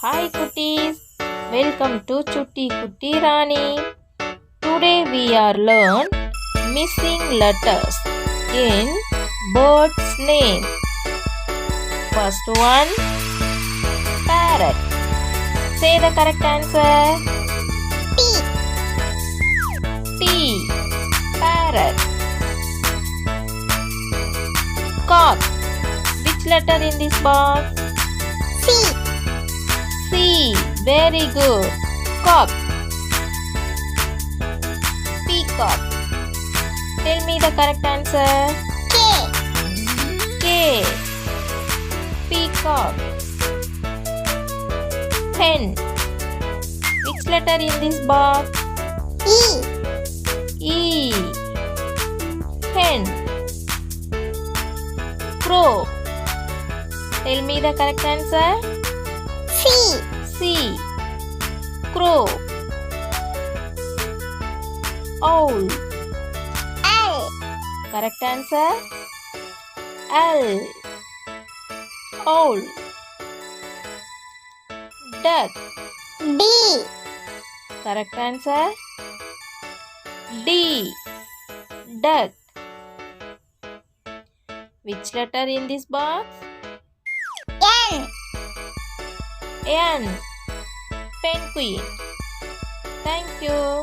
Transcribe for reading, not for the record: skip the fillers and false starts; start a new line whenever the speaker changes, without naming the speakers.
Hi cuties, welcome to Chutti Kutti Rani. Today we are learn missing letters in bird's name. First one, parrot. Say the correct answer. P. Parrot. Cock. Which letter in this box?
C.
C. Very good. Cock. Peacock. Tell me the correct answer.
K.
K. Peacock. Hen. Which letter in this box?
E.
E. Hen. Crow. Tell me the correct answer.
C.
C. Crow. Owl.
L.
Correct answer. L. Owl. Duck.
D.
Correct answer. D. Duck. Which letter in this box?
N.
N. Penguin. Thank you.